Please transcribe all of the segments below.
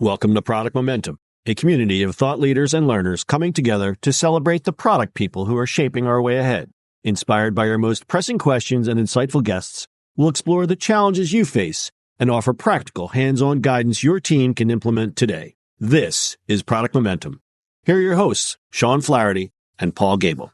Welcome to Product Momentum, a community of thought leaders and learners coming together to celebrate the product people who are shaping our way ahead. Inspired by our most pressing questions and insightful guests, we'll explore the challenges you face and offer practical, hands-on guidance your team can implement today. This is Product Momentum. Here are your hosts, Sean Flaherty and Paul Gable.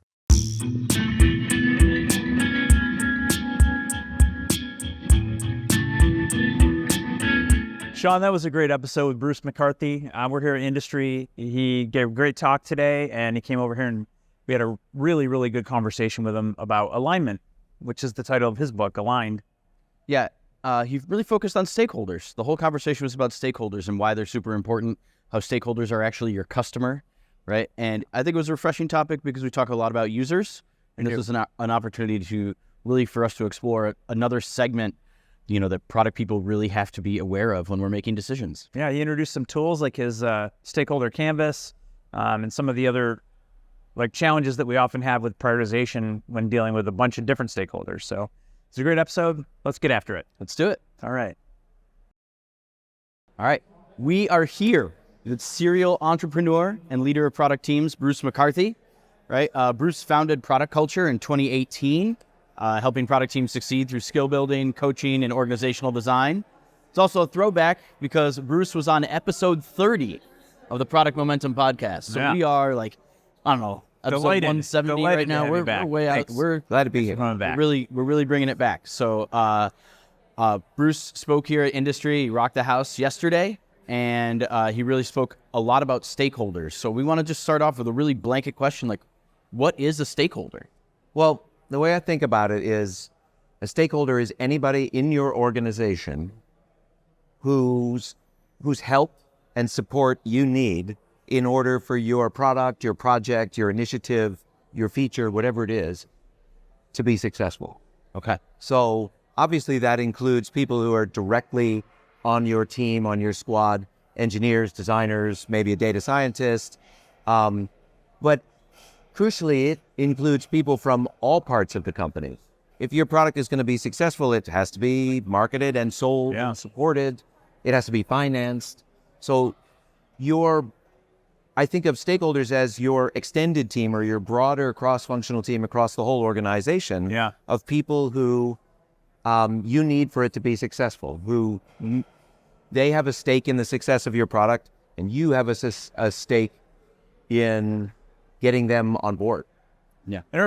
Sean, that was a great episode with Bruce McCarthy. We're here at Industry. He gave a great talk today, and he came over here and we had a really, really good conversation with him about alignment, which is the title of his book, Aligned. Yeah, he really focused on stakeholders. The whole conversation was about stakeholders and why they're super important, how stakeholders are actually your customer, right? And I think it was a refreshing topic because we talk a lot about users, and this was an opportunity to really for us to explore another segment, you know, that product people really have to be aware of when we're making decisions. Yeah, he introduced some tools like his Stakeholder Canvas and some of the other like challenges that we often have with prioritization when dealing with a bunch of different stakeholders. So it's a great episode. Let's get after it. Let's do it. All right. We are here with serial entrepreneur and leader of product teams, Bruce McCarthy, right? Bruce founded Product Culture in 2018. Helping product teams succeed through skill building, coaching, and organizational design. It's also a throwback because Bruce was on episode 30 of the Product Momentum podcast. So we are like, I don't know, episode 170 right now. We're way out. We're glad to be here. We're really bringing it back. So Bruce spoke here at Industry. He rocked the house yesterday, and he really spoke a lot about stakeholders. So we want to just start off with a really blanket question, like, what is a stakeholder? Well, the way I think about it is a stakeholder is anybody in your organization whose help and support you need in order for your product, your project, your initiative, your feature, whatever it is, to be successful. Okay. So obviously that includes people who are directly on your team, on your squad, engineers, designers, maybe a data scientist, but crucially, it includes people from all parts of the company. If your product is going to be successful, it has to be marketed and sold and supported. It has to be financed. So I think of stakeholders as your extended team or your broader cross-functional team across the whole organization of people who you need for it to be successful, who they have a stake in the success of your product, and you have a stake in getting them on board. Yeah. And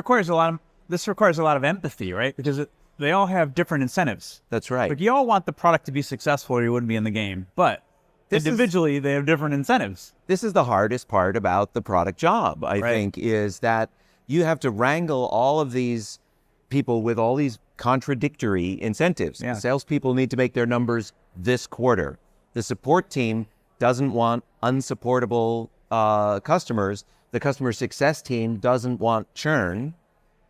this requires a lot of empathy, right? Because they all have different incentives. That's right. Like you all want the product to be successful or you wouldn't be in the game. But individually, they have different incentives. This is the hardest part about the product job, I think, is that you have to wrangle all of these people with all these contradictory incentives. Yeah. Salespeople need to make their numbers this quarter. The support team doesn't want unsupportable customers. The customer success team doesn't want churn.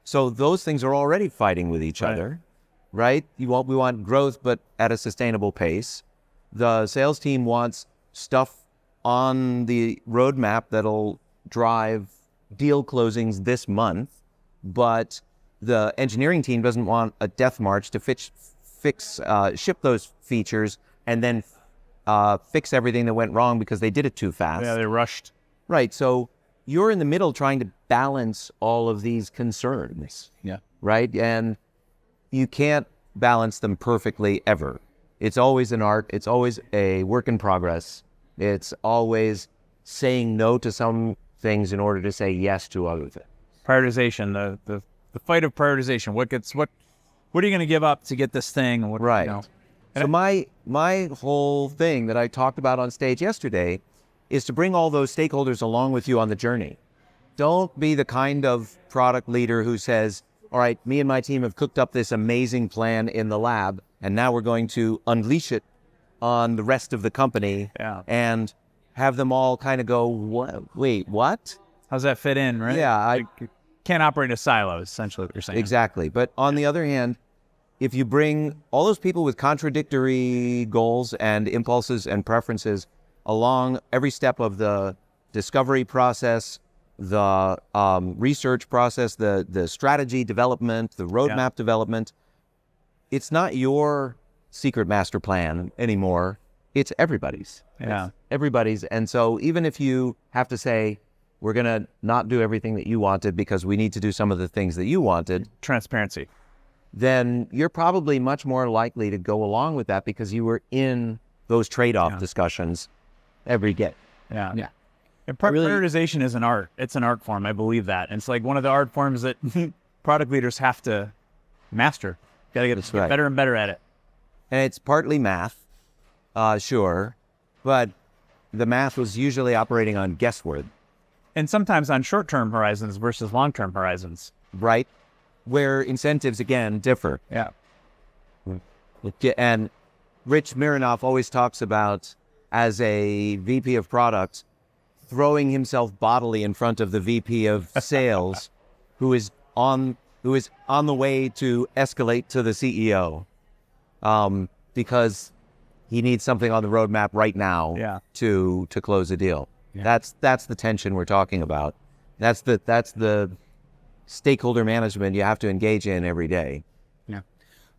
So those things are already fighting with each other, right? We want growth, but at a sustainable pace. The sales team wants stuff on the roadmap that'll drive deal closings this month, but the engineering team doesn't want a death march to ship those features and then fix everything that went wrong because they did it too fast. Yeah, they rushed. Right, so you're in the middle trying to balance all of these concerns, right? And you can't balance them perfectly ever. It's always an art. It's always a work in progress. It's always saying no to some things in order to say yes to other things. Prioritization, the fight of prioritization. What are you going to give up to get this thing? Right. You know? So my whole thing that I talked about on stage yesterday is to bring all those stakeholders along with you on the journey. Don't be the kind of product leader who says, all right, me and my team have cooked up this amazing plan in the lab, and now we're going to unleash it on the rest of the company and have them all kind of go, wait, what? How's that fit in, right? Yeah. You can't operate in a silo, essentially what you're saying. Exactly. But on the other hand, if you bring all those people with contradictory goals and impulses and preferences along every step of the discovery process, the research process, the strategy development, the roadmap development, it's not your secret master plan anymore. it's everybody's. Yeah. It's everybody's. And so even if you have to say, we're going to not do everything that you wanted because we need to do some of the things that you wanted. Transparency. Then you're probably much more likely to go along with that because you were in those trade-off discussions every day. Yeah. Yeah. And prioritization is an art. It's an art form. I believe that. And it's like one of the art forms that product leaders have to master. Got to get better and better at it. And it's partly math, sure, but the math was usually operating on guesswork. And sometimes on short-term horizons versus long-term horizons. Right? Where incentives, again, differ. Yeah. And Rich Mironoff always talks about, as a VP of product, throwing himself bodily in front of the VP of sales, who is on the way to escalate to the CEO, because he needs something on the roadmap right now to close a deal. Yeah. That's the tension we're talking about. That's the stakeholder management you have to engage in every day. Yeah.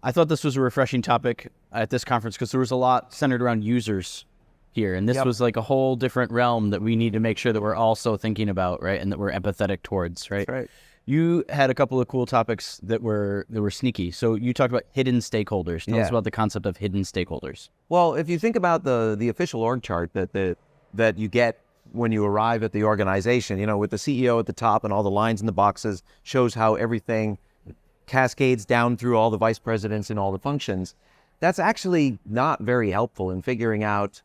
I thought this was a refreshing topic at this conference because there was a lot centered around users here. And this was like a whole different realm that we need to make sure that we're also thinking about, right? And that we're empathetic towards, right? That's right. You had a couple of cool topics that were sneaky. So you talked about hidden stakeholders. Tell us about the concept of hidden stakeholders. Well, if you think about the official org chart that you get when you arrive at the organization, you know, with the CEO at the top and all the lines in the boxes, shows how everything cascades down through all the vice presidents and all the functions. That's actually not very helpful in figuring out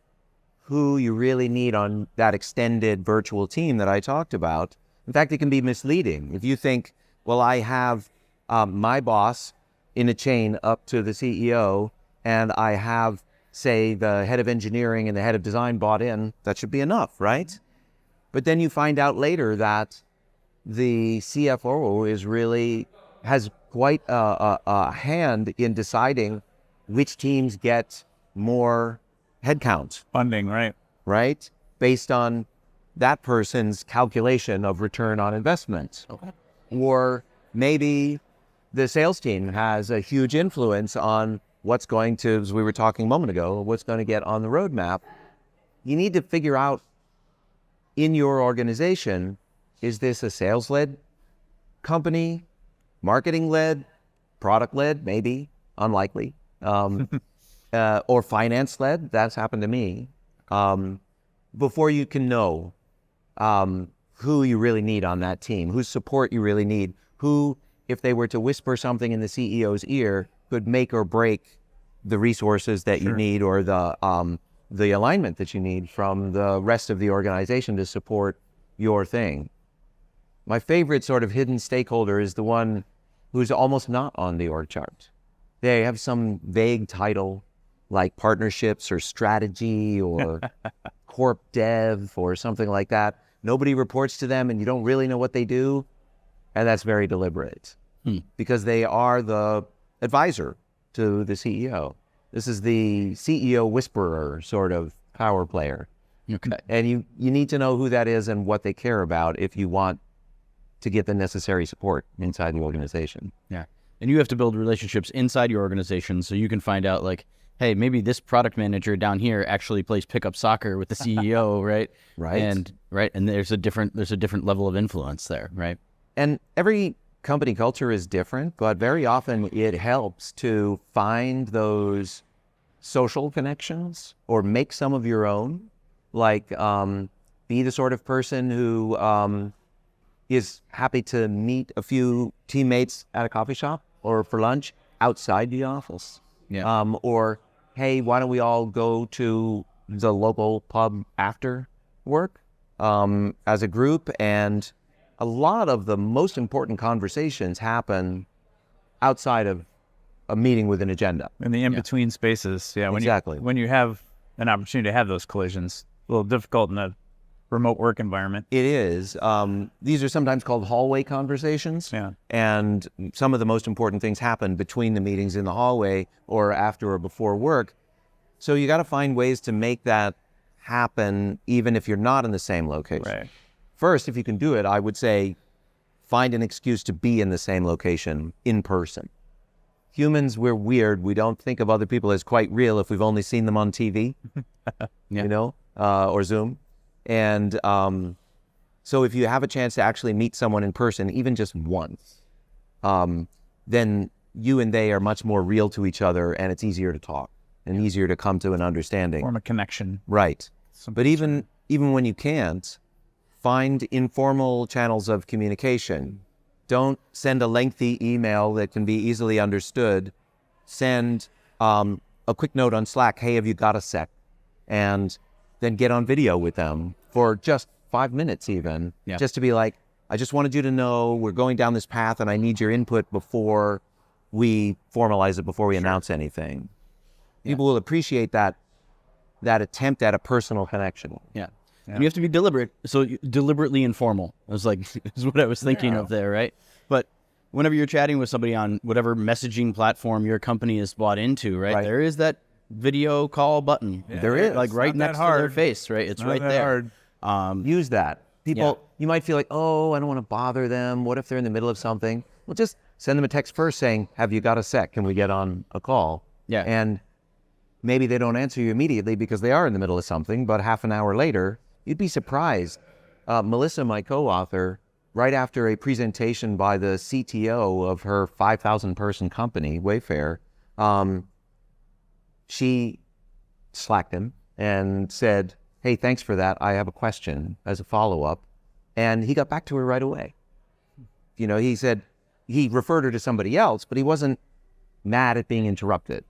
who you really need on that extended virtual team that I talked about. In fact, it can be misleading. If you think, well, I have my boss in a chain up to the CEO, and I have, say, the head of engineering and the head of design bought in, that should be enough, right? But then you find out later that the CFO has quite a hand in deciding which teams get more headcount. Funding, right? Right? Based on that person's calculation of return on investment. Okay. Or maybe the sales team has a huge influence on what's going to, as we were talking a moment ago, what's going to get on the roadmap. You need to figure out in your organization, is this a sales-led company, marketing-led, product-led, maybe, unlikely, or finance-led? That's happened to me. Before you can know who you really need on that team, whose support you really need, who, if they were to whisper something in the CEO's ear, could make or break the resources that you need, or the alignment that you need from the rest of the organization to support your thing. My favorite sort of hidden stakeholder is the one who's almost not on the org chart. They have some vague title like partnerships or strategy or corp dev or something like that. Nobody reports to them and you don't really know what they do. And that's very deliberate because they are the advisor to the CEO. This is the CEO whisperer sort of power player. Okay. And you need to know who that is and what they care about if you want to get the necessary support inside the organization. Yeah. And you have to build relationships inside your organization so you can find out, like, hey, maybe this product manager down here actually plays pickup soccer with the CEO, right? Right. And there's a different level of influence there, right? And every company culture is different, but very often it helps to find those social connections or make some of your own. Like be the sort of person who is happy to meet a few teammates at a coffee shop or for lunch outside the office. Yeah. Or, hey, why don't we all go to the local pub after work as a group? And a lot of the most important conversations happen outside of a meeting with an agenda. In the in-between spaces. Yeah, exactly. When you have an opportunity to have those collisions, a little difficult in a remote work environment. It is. These are sometimes called hallway conversations. Yeah. And some of the most important things happen between the meetings in the hallway or after or before work. So you got to find ways to make that happen even if you're not in the same location. Right. First, if you can do it, I would say find an excuse to be in the same location in person. humans, we're weird. We don't think of other people as quite real if we've only seen them on TV, or Zoom. And so if you have a chance to actually meet someone in person, even just once, then you and they are much more real to each other, and it's easier to talk and easier to come to an understanding. Form a connection. Right. But even when you can't, find informal channels of communication. Don't send a lengthy email that can be easily understood. Send a quick note on Slack, hey, have you got a sec? And then get on video with them for just 5 minutes even, just to be like, I just wanted you to know we're going down this path and I need your input before we formalize it, before we announce anything. People will appreciate that attempt at a personal connection. Yeah. And you have to be deliberate, so deliberately informal. I was like, is what I was thinking of there, right? But whenever you're chatting with somebody on whatever messaging platform your company is bought into, right? There is that video call button. There is. Like right next to their face, right? It's right there. Use that. People, you might feel like, oh, I don't want to bother them. What if they're in the middle of something? Well, just send them a text first saying, have you got a sec? Can we get on a call? Yeah. And maybe they don't answer you immediately because they are in the middle of something, but half an hour later, you'd be surprised. Melissa, my co-author, right after a presentation by the CTO of her 5,000-person company, Wayfair, she Slacked him and said, hey, thanks for that. I have a question as a follow-up. And he got back to her right away. He said he referred her to somebody else, but he wasn't mad at being interrupted.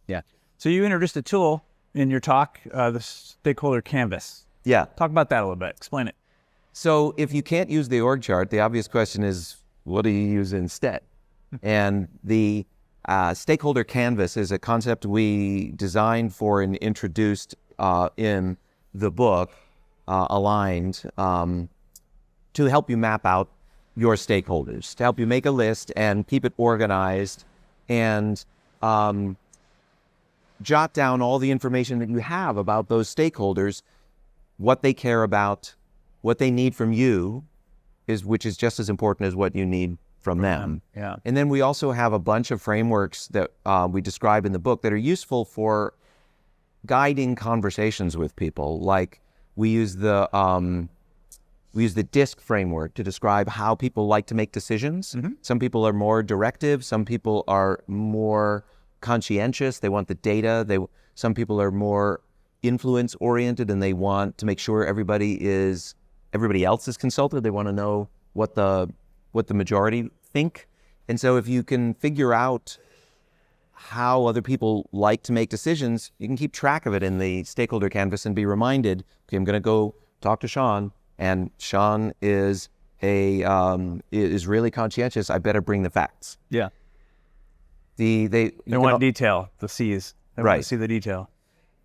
Yeah. So you introduced a tool in your talk, the Stakeholder Canvas. Yeah. Talk about that a little bit. Explain it. So if you can't use the org chart, the obvious question is, what do you use instead? And the Stakeholder Canvas is a concept we designed for and introduced in the book, Aligned, to help you map out your stakeholders, to help you make a list and keep it organized and jot down all the information that you have about those stakeholders, what they care about, what they need from you, which is just as important as what you need from them. Yeah. And then we also have a bunch of frameworks that we describe in the book that are useful for guiding conversations with people. Like we use the DISC framework to describe how people like to make decisions. Mm-hmm. Some people are more directive. Some people are more conscientious. They want the data. Some people are more influence oriented and they want to make sure everybody else is consulted. They want to know what the majority think. And so if you can figure out how other people like to make decisions, you can keep track of it in the Stakeholder Canvas and be reminded, okay, I'm going to go talk to Sean, and Sean is really conscientious. I better bring the facts. Yeah. They want detail, the C's. They want to see the detail.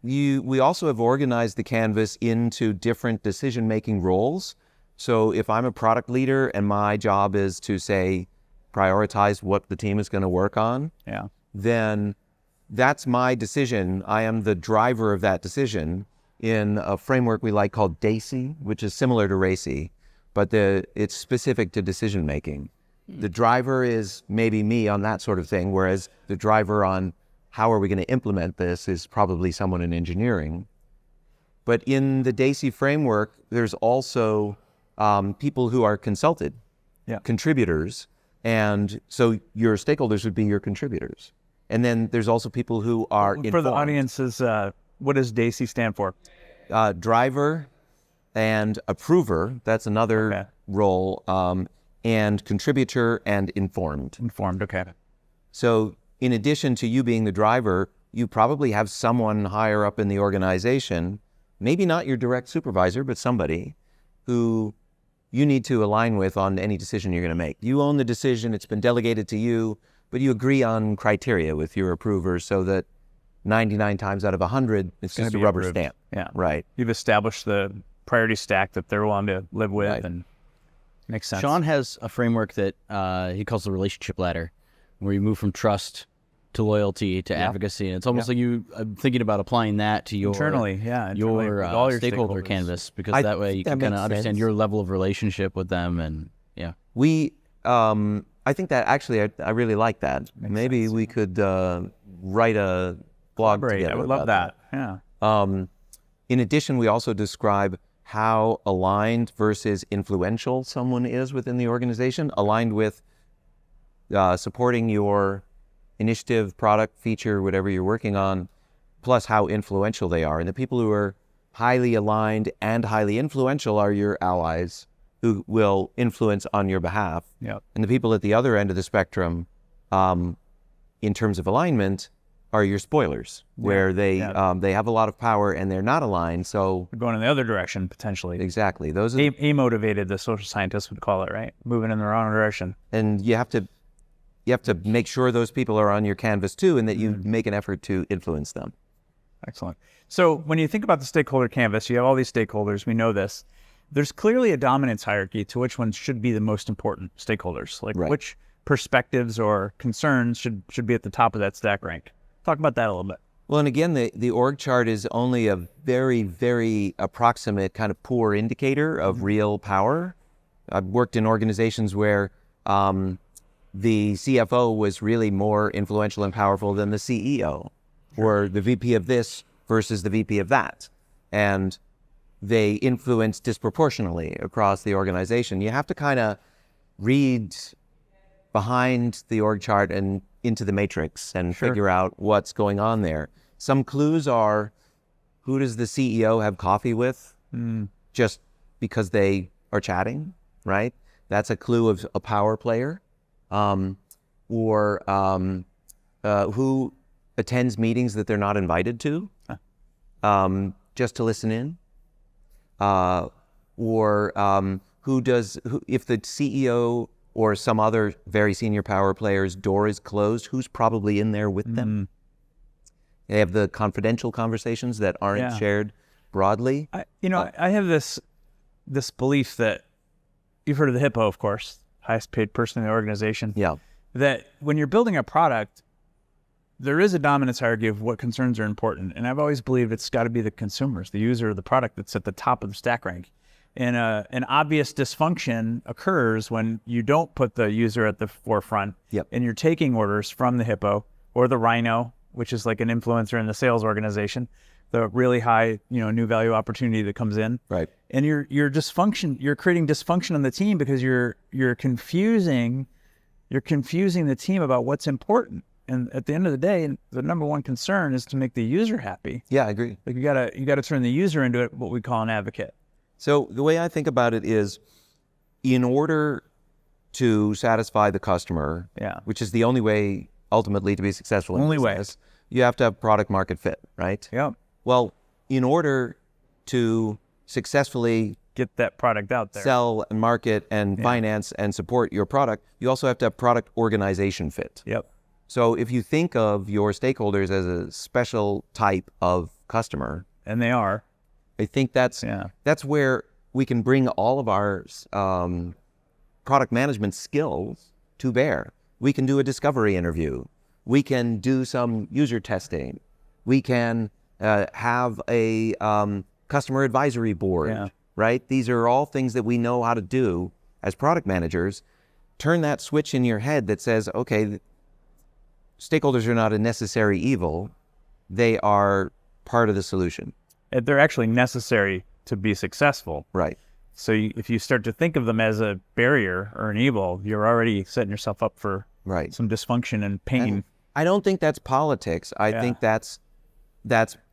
We also have organized the canvas into different decision-making roles. So if I'm a product leader and my job is to, say, prioritize what the team is going to work on, then that's my decision. I am the driver of that decision in a framework we like called DACY, which is similar to RACY, but it's specific to decision-making. The driver is maybe me on that sort of thing, whereas the driver on how are we going to implement this is probably someone in engineering. But in the DACY framework, there's also people who are consulted, contributors. And so your stakeholders would be your contributors. And then there's also people who are informed. For the audiences, what does DACY stand for? Driver and approver, that's another role, and contributor and informed. Informed, okay. So in addition to you being the driver, you probably have someone higher up in the organization, maybe not your direct supervisor, but somebody who you need to align with on any decision you're going to make. You own the decision, it's been delegated to you, but you agree on criteria with your approvers so that 99 times out of 100, it's just a rubber stamp. Yeah. Right. You've established the priority stack that they're willing to live with, and makes sense. Sean has a framework that he calls the relationship ladder, where you move from trust to loyalty to advocacy. And it's almost like I'm thinking about applying that to your internally, your all your stakeholder canvas, because that way you can kind of understand your level of relationship with them. And we I think that actually, I really like that. Maybe we could write a blog together. I would love that. Yeah. In addition, we also describe how aligned versus influential someone is within the organization, aligned with supporting your initiative, product, feature, whatever you're working on, plus how influential they are. And the people who are highly aligned and highly influential are your allies who will influence on your behalf. Yep. And the people at the other end of the spectrum, in terms of alignment, are your spoilers, where they have a lot of power and they're not aligned. So we're going in the other direction potentially. Exactly. Those are amotivated, the social scientists would call it, right? Moving in the wrong direction. And you have to make sure those people are on your canvas too, and that you make an effort to influence them. Excellent. So when you think about the stakeholder canvas, you have all these stakeholders. We know this. There's clearly a dominance hierarchy to which ones should be the most important stakeholders. Like which perspectives or concerns should be at the top of that stack rank. Talk about that a little bit. Well, and again, the org chart is only a very, very approximate kind of poor indicator of real power. I've worked in organizations where the CFO was really more influential and powerful than the CEO, or the VP of this versus the VP of that. And they influence disproportionately across the organization. You have to kind of read behind the org chart and into the matrix and figure out what's going on there. Some clues are, who does the CEO have coffee with just because they are chatting, right? That's a clue of a power player. Or who attends meetings that they're not invited to, just to listen in. Or if the CEO or some other very senior power player's door is closed, who's probably in there with them? They have the confidential conversations that aren't shared broadly. I have this belief that you've heard of the hippo, of course, highest paid person in the organization. Yeah. That when you're building a product, there is a dominance hierarchy of what concerns are important. And I've always believed it's got to be the consumers, the user of the product that's at the top of the stack rank. And an obvious dysfunction occurs when you don't put the user at the forefront and you're taking orders from the hippo or the rhino, which is like an influencer in the sales organization, the really high, new value opportunity that comes in. Right. And you're creating dysfunction on the team because you're confusing the team about what's important. And at the end of the day, the number one concern is to make the user happy. Yeah, I agree. Like you gotta turn the user into what we call an advocate. So the way I think about it is, in order to satisfy the customer, which is the only way ultimately to be successful in business, you have to have product market fit, right? Yeah. Well, in order to successfully get that product out there, sell and market and finance and support your product, you also have to have product organization fit. Yep. So if you think of your stakeholders as a special type of customer, and they are, I think that's where we can bring all of our product management skills to bear. We can do a discovery interview. We can do some user testing. We can have a customer advisory board, right? These are all things that we know how to do as product managers. Turn that switch in your head that says, okay, stakeholders are not a necessary evil. They are part of the solution. They're actually necessary to be successful. Right. So if you start to think of them as a barrier or an evil, you're already setting yourself up for some dysfunction and pain. And I don't think that's politics. I think that's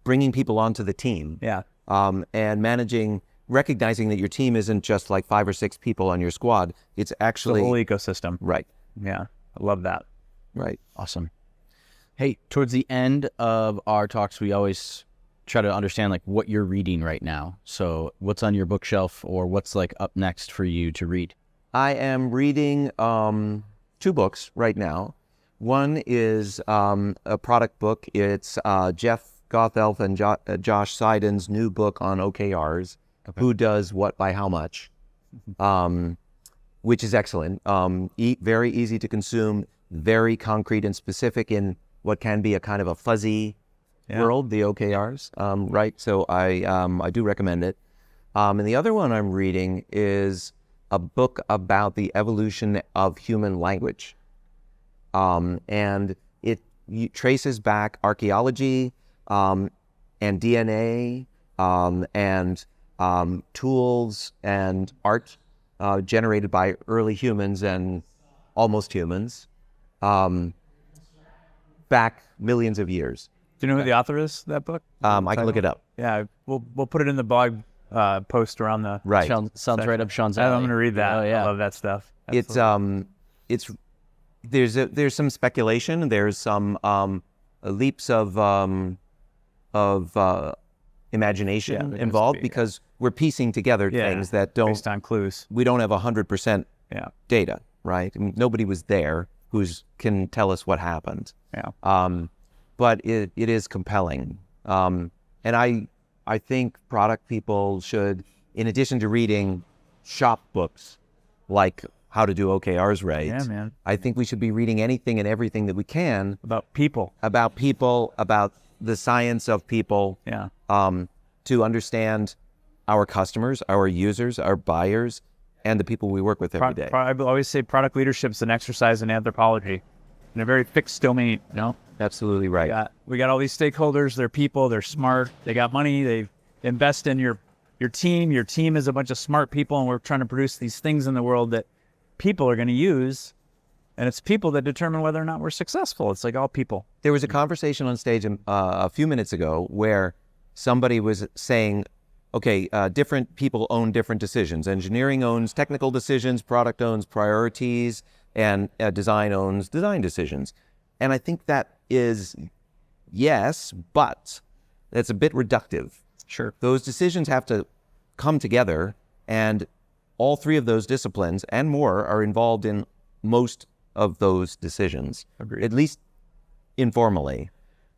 bringing people onto the team. Yeah. And recognizing that your team isn't just like 5 or 6 people on your squad. It's actually the whole ecosystem. Right. Yeah. I love that. Right. Awesome. Hey, towards the end of our talks, we always try to understand like what you're reading right now. So what's on your bookshelf or what's like up next for you to read? I am reading 2 books right now. One is a product book. It's Jeff Gothelf and Josh Seiden's new book on OKRs, Who Does What by How Much, which is excellent. Very easy to consume, very concrete and specific in what can be a kind of a fuzzy world, the OKRs, right? So I do recommend it. And the other one I'm reading is a book about the evolution of human language. And it traces back archaeology and DNA and tools and art generated by early humans and almost humans back millions of years. Do you know who the author is, that book? I can look it up. Yeah, we'll put it in the blog post around the... Right. Sounds right up Sean's alley. I'm going to read that. Oh, yeah. I love that stuff. Absolutely. There's some speculation. There's some leaps of imagination involved because we're piecing together things that don't... Based on clues. We don't have 100% data, right? I mean, nobody was there who can tell us what happened. Yeah. But it is compelling. And I think product people should, in addition to reading shop books like How to Do OKRs Right, yeah, man, I think we should be reading anything and everything that we can about people, about the science of people, to understand our customers, our users, our buyers, and the people we work with every day. I always say product leadership is an exercise in anthropology, in a very fixed domain. Absolutely right. We got all these stakeholders. They're people. They're smart. They got money. They invest in your team. Your team is a bunch of smart people, and we're trying to produce these things in the world that people are going to use. And it's people that determine whether or not we're successful. It's like all people. There was a conversation on stage a few minutes ago where somebody was saying, okay, different people own different decisions. Engineering owns technical decisions, product owns priorities, and design owns design decisions. And I think that is, yes, but that's a bit reductive. Sure. Those decisions have to come together, and all three of those disciplines and more are involved in most of those decisions. Agreed. At least informally.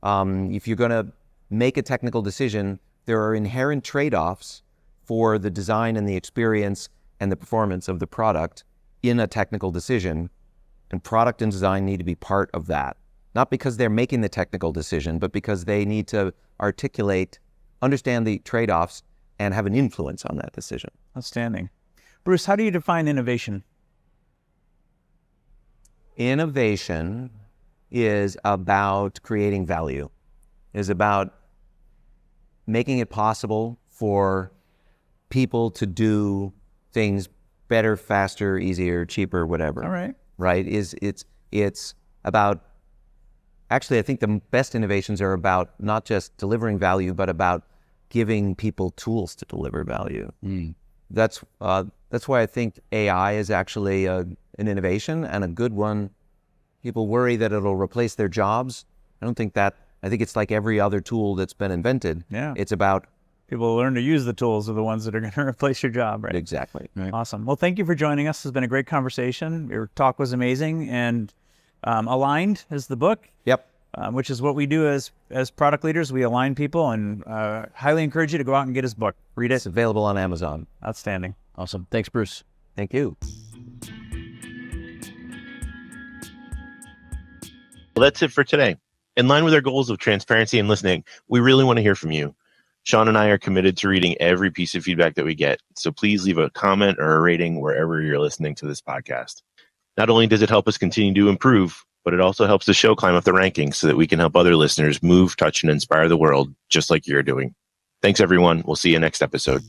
If you're going to make a technical decision, there are inherent trade-offs for the design and the experience and the performance of the product in a technical decision, and product and design need to be part of that. Not because they're making the technical decision, but because they need to understand the trade-offs and have an influence on that decision. Outstanding. Bruce, how do you define innovation? Innovation is about creating value, is about making it possible for people to do things better, faster, easier, cheaper, whatever. All right. Right? It's about, actually, I think the best innovations are about not just delivering value, but about giving people tools to deliver value. That's why I think AI is actually an innovation and a good one. People worry that it'll replace their jobs. I don't think that. I think it's like every other tool that's been invented. Yeah. It's about people who learn to use the tools are the ones that are going to replace your job, right? Exactly. Right. Awesome. Well, thank you for joining us. It's been a great conversation. Your talk was amazing, and Aligned is the book. Yep. Which is what we do as product leaders. We align people, and highly encourage you to go out and get his book. Read it. It's available on Amazon. Outstanding. Awesome. Thanks, Bruce. Thank you. Well, that's it for today. In line with our goals of transparency and listening, we really want to hear from you. Sean and I are committed to reading every piece of feedback that we get, so please leave a comment or a rating wherever you're listening to this podcast. Not only does it help us continue to improve, but it also helps the show climb up the rankings so that we can help other listeners move, touch, and inspire the world just like you're doing. Thanks, everyone. We'll see you next episode.